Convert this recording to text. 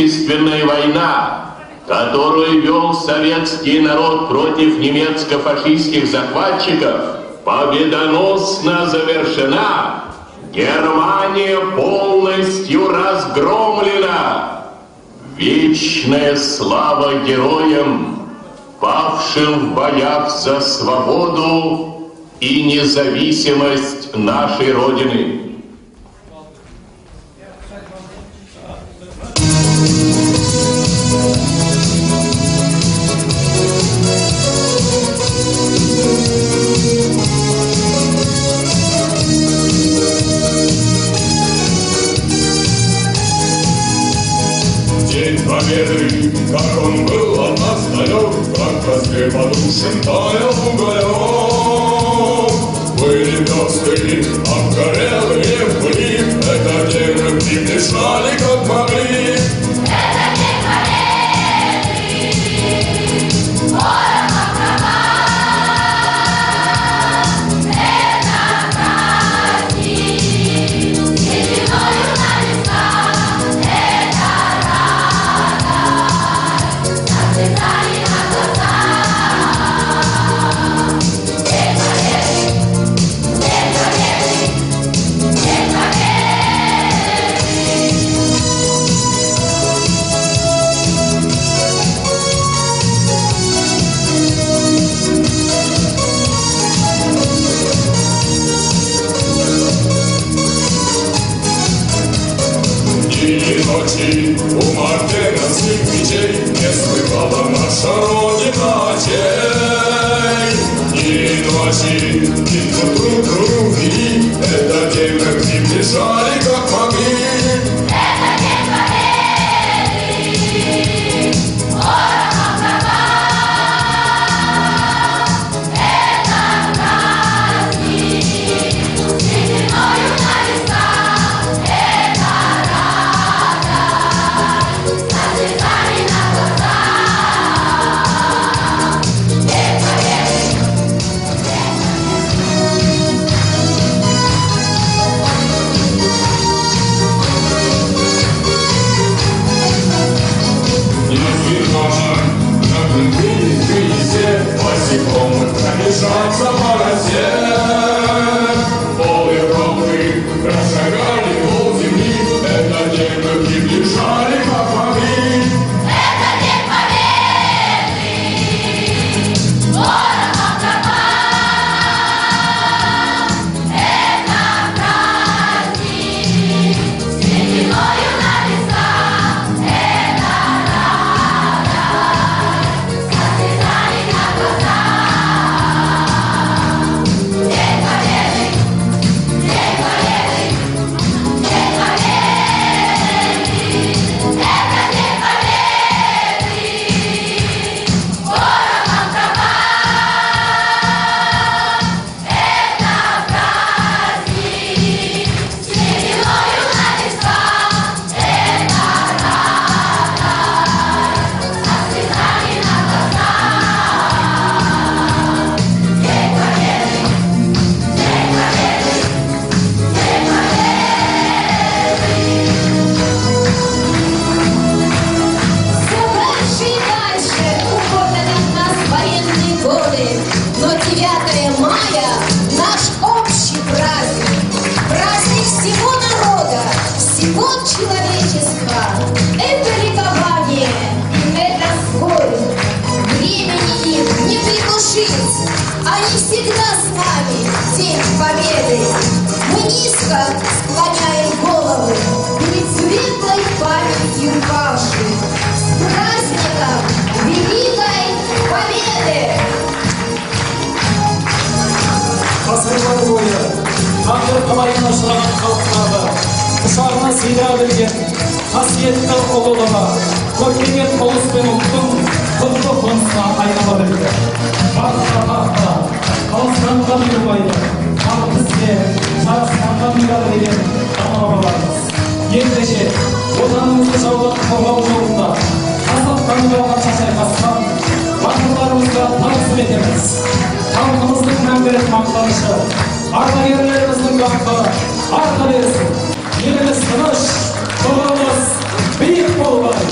Отечественная война, которую вел советский народ против немецко-фашистских захватчиков, победоносно завершена. Германия полностью разгромлена. Вечная слава героям, павшим в боях за свободу и независимость нашей Родины. День Победы, как он был от нас далек, как костре подушен таял уголек. Были пестрые, обгорелые в пыли, это день любви дышали, как могли. Это день Победы, ворона права, это праздник, сединою на висках, это радость, слезами на глазах. День Победы, день Победы, день Победы. Дни и ночи у мартеновских мечей не слыхала наша Родина очей. Дни и ночи битву трудную вели, это день любви бежали, как могли. Это день Победы, ворона права, это праздник, сединою на висках, это радость, слезами на глазах. День Победы, день Если ночи на крыльце босиком пробежаться по росе, пол Европы прошагали пол земли, это день любви бежали, как могли. Это день Победы, ворона права, это праздник, сединою на висках, это радость, слезами на глазах. День Победы, день Победы, день Победы, это день Победы, ворона права, это праздник, сединою на висках, это радость, слезами на глазах. День Победы, день Победы, день Все дальше и дальше уходят от нас военные годы, но 9 мая наш общий праздник, праздник всего народа, всего человечества. Это ликование, это скорбь, времени им не приглушить, они всегда с нами, День Победы. Мы низко склоняем головы перед светлой памятью павших. С праздником Великой Победы! Ғасырлар бойы тағдыр талайына ұшыраған халықтарды құшағына сыйдыра білген қасиетті ұлылығы көркейген ұлыс пен ұлттың құтты қонысына айнала білді. Бақытқа тақта, қалыстанға бұйырмайды, ал бізге жарасқанға бұйырады деген ата бабаларымыз. Ендеше отанымызды жаудан қорғау жолында қазақ қануға шайқасқан батырларымызға тағзым етеміз. Халқымыздың мәңгілік мақтанышы, ардагерлеріміздің даңқы арта берсін. Еліміз тыныш, қоғамымыз биік болғай.